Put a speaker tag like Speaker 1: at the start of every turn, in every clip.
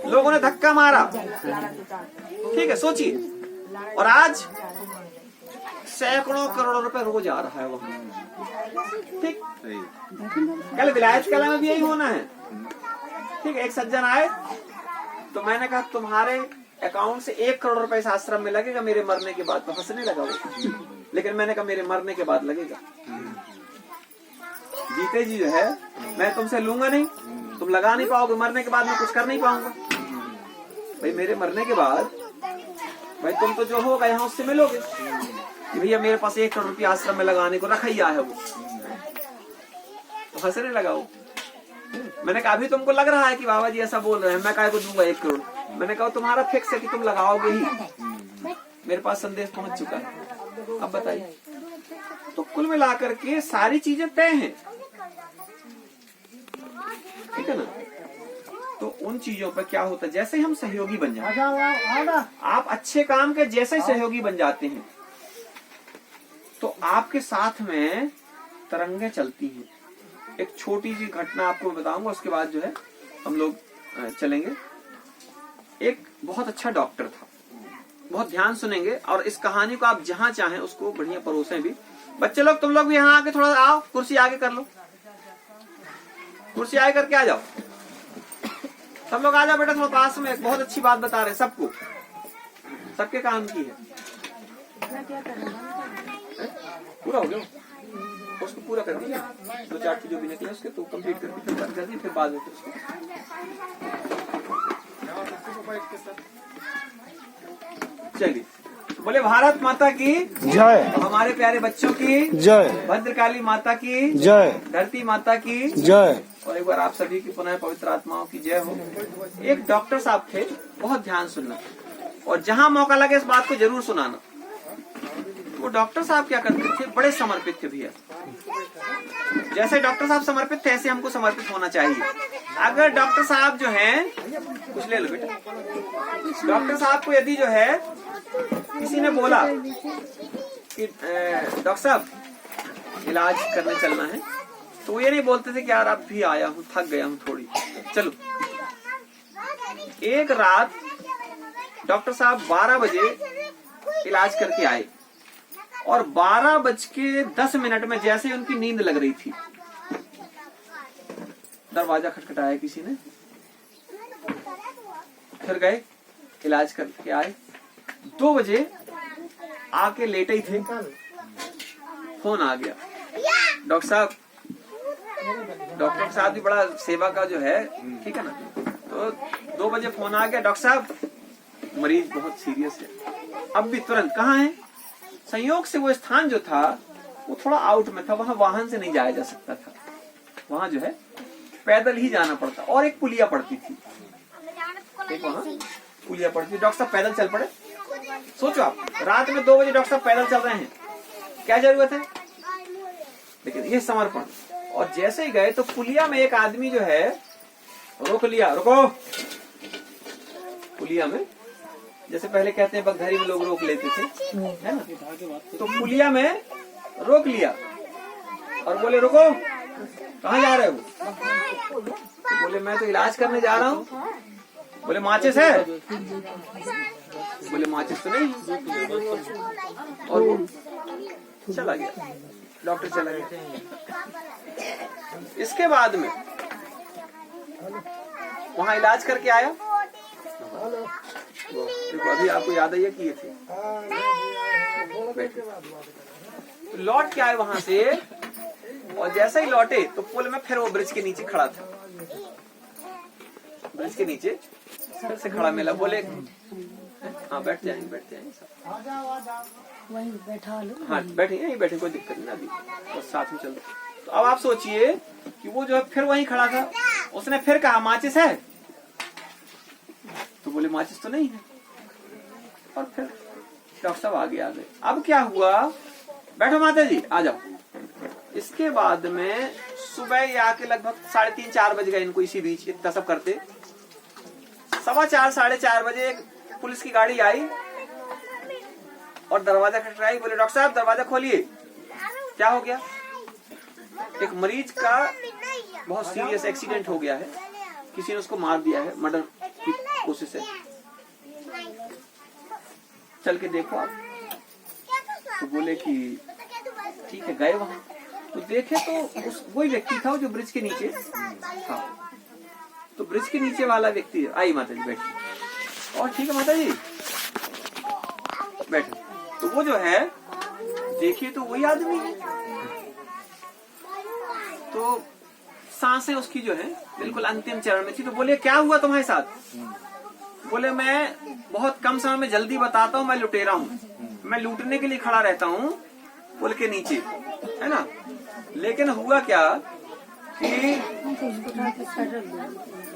Speaker 1: लोगों ने धक्का मारा, ठीक है, सोचिए। और आज सैकड़ों करोड़ों रुपए रोज आ रहा है वहाँ, ठीक। कल विलायत कला में भी यही होना है, ठीक है। एक सज्जन आए तो मैंने कहा तुम्हारे अकाउंट से 1 करोड़ रुपए इस आश्रम में लगेगा मेरे मरने के बाद। तो हंसने लगा वो, लेकिन मैंने कहा मेरे मरने के बाद लगेगा। जीते जी जो है मैं तुमसे लूंगा नहीं, तुम लगा नहीं पाओगे, मरने के बाद मैं कुछ कर नहीं पाऊंगा। भाई मेरे मरने के बाद भाई तुम तो जो होगा यहाँ उससे मिलोगे कि भैया मेरे पास 1 करोड़ रुपया आश्रम में लगाने को रखा ही है वो। तो हंसने लगा वो। मैंने कहा अभी तुमको लग रहा है कि बाबा जी ऐसा बोल रहे हैं, मैं काहे को दूंगा 1 करोड़। मैंने कहा तुम्हारा फिक्स है कि तुम लगाओगे ही। मेरे पास संदेश पहुंच चुका है, अब बताइए। तो कुल मिलाकर के सारी चीजें तय हैं, ठीक है ना। तो उन चीजों पर क्या होता है, जैसे हम सहयोगी बन जाते हैं, आप अच्छे काम के जैसे ही सहयोगी बन जाते हैं तो आपके साथ में तरंगे चलती हैं। एक छोटी सी घटना आपको बताऊंगा, उसके बाद जो है हम लोग चलेंगे। एक बहुत अच्छा डॉक्टर था, बहुत ध्यान सुनेंगे और इस कहानी को आप जहां चाहें उसको बढ़िया परोसें भी। बच्चे लोग तुम लोग भी यहाँ आके थोड़ा आओ, कुर्सी आगे कर लो, कुर्सी आगे करके आ जाओ। सब लोग आ जाओ बेटा, थोड़ा पास में। एक बहुत अच्छी बात बता रहे सबको, सबके काम की है। पूरा हो गया, उसको पूरा कर दिया। 2-4 जो भी निकले उसके तो कंप्लीट करके फिर बंद कर दिए, फिर बाद में उसको। चलिए बोले भारत माता की
Speaker 2: जय,
Speaker 1: हमारे प्यारे बच्चों की
Speaker 2: जय,
Speaker 1: भद्रकाली माता की
Speaker 2: जय,
Speaker 1: धरती माता की
Speaker 2: जय।
Speaker 1: और एक बार आप सभी की पुनः पवित्र आत्माओं की जय हो। एक डॉक्टर साहब थे, बहुत ध्यान सुनना और जहां मौका लगे इस बात को जरूर सुनाना। वो डॉक्टर साहब क्या करते थे, बड़े समर्पित थे भैया। जैसे डॉक्टर साहब समर्पित थे ऐसे हमको समर्पित होना चाहिए। अगर डॉक्टर साहब जो हैं, कुछ ले लो बेटा, डॉक्टर साहब को यदि जो है किसी ने बोला कि डॉक्टर साहब इलाज करने चलना है, तो वो ये नहीं बोलते थे कि यार अब भी आया हूँ, थक गया हूँ थोड़ी, चलो। एक रात डॉक्टर साहब 12 बजे इलाज करके आए और 12:10 में जैसे ही उनकी नींद लग रही थी, दरवाजा खटखटाया किसी ने। फिर गए, इलाज करके आए। 2 बजे आके लेटे ही थे, फोन आ गया। डॉक्टर साहब भी बड़ा सेवा का जो है, ठीक है ना। तो 2 बजे फोन आ गया, डॉक्टर साहब मरीज बहुत सीरियस है, अब भी तुरंत। कहाँ है? संयोग से वो स्थान जो था वो थोड़ा आउट में था, वहां वाहन से नहीं जाया जा सकता था, वहां जो है पैदल ही जाना पड़ता। और एक पुलिया पड़ती थी, एक वहां पुलिया पड़ती थी। डॉक्टर साहब पैदल चल पड़े। सोचो आप, रात में 2 बजे डॉक्टर साहब पैदल चल रहे हैं, क्या जरूरत है? लेकिन ये समर्पण। और जैसे ही गए तो पुलिया में एक आदमी जो है रोक लिया, रुको। पुलिया में जैसे पहले कहते हैं बगधारी में लोग रोक लेते थे, है ना, तो पुलिया में रोक लिया और बोले रुको, कहाँ जा रहे हो? तो बोले मैं तो इलाज करने जा रहा हूँ। बोले माचिस है? बोले माचिस तो नहीं। और वो चला गया, डॉक्टर चला गया। इसके बाद में वहां इलाज करके आया। देखो अभी आपको याद है ये किए थे। तो लौट के आए वहां से और जैसे ही लौटे तो पुल में फिर वो ब्रिज के नीचे खड़ा था। ब्रिज के नीचे फिर से खड़ा मिला। बोले हाँ बैठ जाएंगे
Speaker 3: वहीं बैठा लो।
Speaker 1: हाँ बैठे, यहीं बैठे, कोई दिक्कत नहीं अभी, बस साथ में चल दो। तो अब आप सोचिए कि वो जो है फिर वहीं खड़ा था। उसने फिर कहा माचिस है? तो बोले माचिस तो नहीं है। और फिर डॉक्टर साहब आगे आ गए। अब क्या हुआ, बैठो माता जी आ जाओ। इसके बाद में सुबह आके लगभग 3:30-4 बज गए इनको। इसी बीच इतना सब करते 4:15 साढ़े 4 बजे एक पुलिस की गाड़ी आई और दरवाजा खटखटाई। बोले डॉक्टर साहब दरवाजा खोलिए। क्या हो गया? एक मरीज का बहुत सीरियस एक्सीडेंट हो गया है, किसी ने उसको मार दिया है, मर्डर की कोशिश है, चल के देखो आप। तो बोले कि ठीक है, गए वहां तो देखे तो उस वही व्यक्ति था जो ब्रिज के नीचे था। तो ब्रिज के नीचे वाला व्यक्ति, आई माता जी बैठी, और ठीक है माता जी बैठे। तो वो जो है देखिए तो वही आदमी है। तो सांसें उसकी जो है बिल्कुल अंतिम चरण में थी। तो बोले क्या हुआ तुम्हारे साथ? बोले मैं बहुत कम समय में जल्दी बताता हूँ, मैं लुटेरा हूँ, मैं लूटने के लिए खड़ा रहता हूँ पुल के नीचे, है ना। लेकिन हुआ क्या कि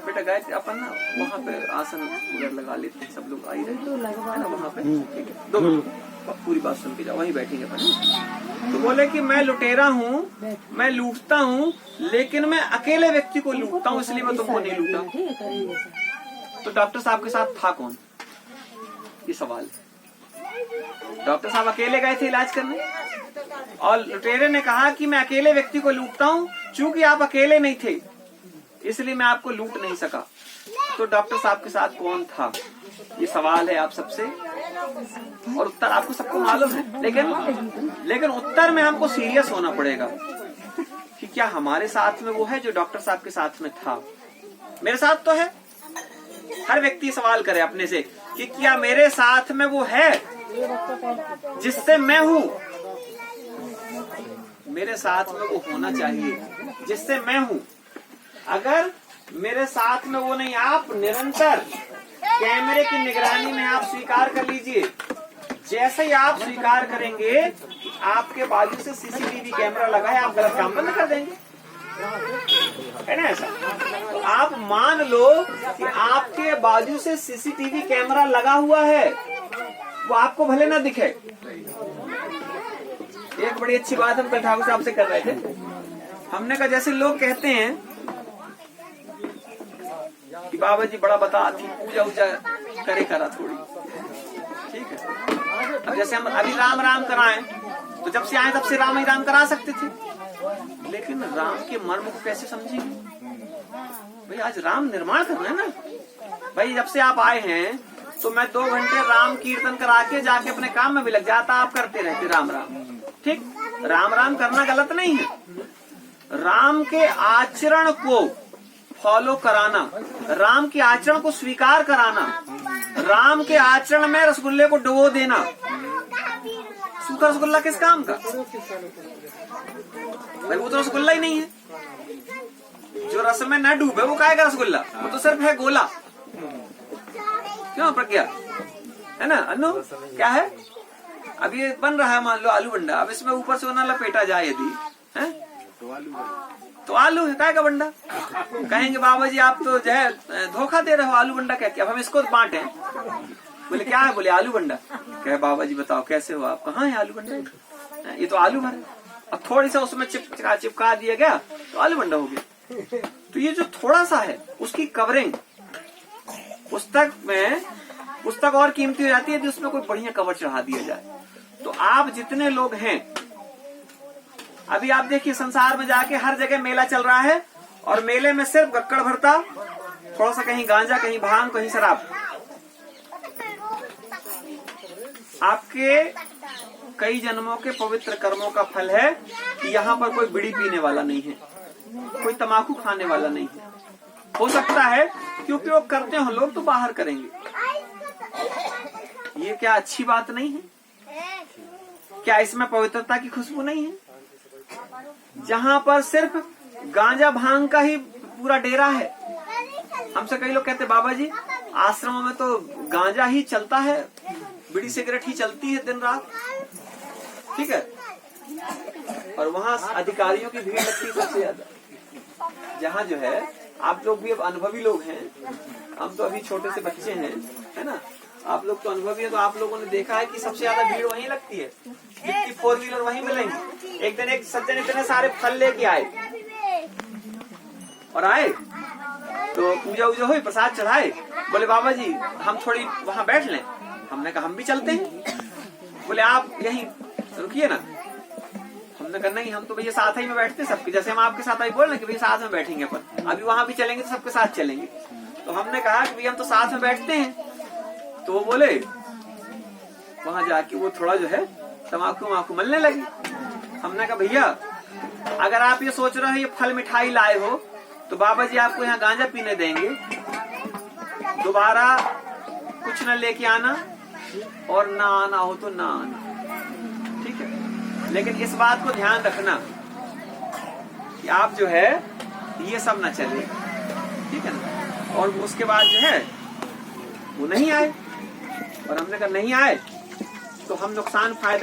Speaker 1: बेटा गए थे अपन ना वहाँ पे आसन उधर लगा लेते, सब लोग आई रहे है ना वहाँ पे, ठीक है, 2 मिनट पूरी बात सुन के जाओ, वहीं बैठेंगे अपन। तो बोले कि मैं लुटेरा हूँ, मैं लूटता हूँ, लेकिन मैं अकेले व्यक्ति को लूटता हूँ, इसलिए मैं तुमको नहीं लूटा। तो डॉक्टर साहब के साथ था कौन, ये सवाल। डॉक्टर साहब अकेले गए थे इलाज करने, और लुटेरे ने कहा कि मैं अकेले व्यक्ति को लूटता हूँ, चूंकि आप अकेले नहीं थे इसलिए मैं आपको लूट नहीं सका। तो डॉक्टर साहब के साथ कौन था, ये सवाल है आप सबसे, और उत्तर आपको सबको मालूम है। लेकिन उत्तर में हमको सीरियस होना पड़ेगा कि क्या हमारे साथ में वो है जो डॉक्टर साहब के साथ में था। मेरे साथ तो है, हर व्यक्ति सवाल करे अपने से कि क्या मेरे साथ में वो है जिससे मैं हूँ। मेरे साथ में वो होना चाहिए जिससे मैं हूँ। अगर मेरे साथ में वो नहीं, आप निरंतर कैमरे की निगरानी में आप स्वीकार कर लीजिए। जैसे ही आप स्वीकार करेंगे आपके बाजू से सीसीटीवी कैमरा लगा है, आप गलत काम बंद कर देंगे, है ना ऐसा। तो आप मान लो कि आपके बाजू से सीसीटीवी कैमरा लगा हुआ है, वो आपको भले ना दिखे। एक बड़ी अच्छी बात हम कल ठाकुर साहब से कर रहे थे। हमने कहा जैसे लोग कहते हैं कि बाबा जी बड़ा बता थी, पूजा उजा करे करा थोड़ी, ठीक है। अब जैसे हम अभी राम राम कराएं, तो जब से आए तब से राम ही राम करा सकते थे, लेकिन राम के मर्म को कैसे समझेंगे भाई। आज राम निर्माण करना है ना भाई। जब से आप आए हैं तो मैं 2 घंटे राम कीर्तन करा के जाके अपने काम में भी लग जाता, आप करते रहते राम राम, ठीक। राम राम करना गलत नहीं है, राम के आचरण को फॉलो कराना, राम के आचरण को स्वीकार कराना, राम के आचरण में रसगुल्ले को डुबो देना। सूखा रसगुल्ला किस काम का भाई, वो तो रसगुल्ला ही नहीं है। जो रस में न डूबे वो काहे का रसगुल्ला, वो तो सिर्फ है गोला। क्यों प्रज्ञा, है ना अनु, क्या है अब ये बन रहा है मान लो आलू बंडा, अब इसमें ऊपर से ना लपेटा जाए यदि है तो आलू है, काय का बंडा। कहेंगे बाबा जी आप तो जो है धोखा दे रहे हो, आलू बंडा क्या क्या, अब हम इसको बांटे। बोले क्या है, बोले आलू बंडा। कहे बाबा जी बताओ कैसे हो आप, कहाँ है आलू बंडा, ये तो आलू भर। अब थोड़ी सा उसमें चिपका दिया गया तो आलू बंडा हो गया। तो ये जो थोड़ा सा है उसकी कवरिंग पुस्तक और कीमती हो जाती है यदि उसमें कोई बढ़िया कवर चढ़ा दिया जाए। तो आप जितने लोग हैं, अभी आप देखिए संसार में जाके हर जगह मेला चल रहा है, और मेले में सिर्फ गक्कड़ भरता, थोड़ा सा कहीं गांजा, कहीं भांग, कहीं शराब। आपके कई जन्मों के पवित्र कर्मों का फल है कि यहाँ पर कोई बीड़ी पीने वाला नहीं है, कोई तम्बाकू खाने वाला नहीं है। हो सकता है क्योंकि वो करते हो लोग तो बाहर करेंगे। ये क्या अच्छी बात नहीं है? क्या इसमें पवित्रता की खुशबू नहीं है? जहाँ पर सिर्फ गांजा भांग का ही पूरा डेरा है। हमसे कई लोग कहते बाबा जी आश्रमों में तो गांजा ही चलता है, बीड़ी सिगरेट ही चलती है दिन रात, ठीक है। और वहाँ अधिकारियों की भीड़ लगती है सबसे ज्यादा। जहाँ जो है आप लोग भी अब अनुभवी लोग हैं, हम तो अभी छोटे से बच्चे हैं, है ना। आप लोग तो अनुभवी है, तो आप लोगों ने देखा है कि सबसे ज्यादा भीड़ वहीं लगती है। जितनी 4 व्हीलर वहीं मिलेंगी। एक दिन एक सज्जन इतने सारे फल लेके आए और आए तो पूजा वूजा हुई, प्रसाद चढ़ाए। बोले बाबा जी हम थोड़ी वहाँ बैठ लें। हमने कहा हम भी चलते हैं। बोले आप यहीं रुकिए ना। हमने कहा नहीं, हम तो भैया साथ ही में बैठते सबके, जैसे हम आपके साथ ही बोल रहे कि भैया साथ में बैठेंगे, पर अभी वहां भी चलेंगे तो सबके साथ चलेंगे। तो हमने कहा कि भैया हम तो साथ में बैठते हैं। तो वो बोले, वहां जाके वो थोड़ा जो है तम्बाकू वमाकू मलने लगे। हमने कहा भैया अगर आप ये सोच रहे हो ये फल मिठाई लाए हो तो बाबा जी आपको यहाँ गांजा पीने देंगे, दोबारा कुछ न लेके आना और ना आना हो तो ना आना, ठीक है। लेकिन इस बात को ध्यान रखना कि आप जो है ये सब ना चले, ठीक है ना। और उसके बाद जो है वो नहीं आए, और हमने कहा नहीं आए तो हम नुकसान फायदा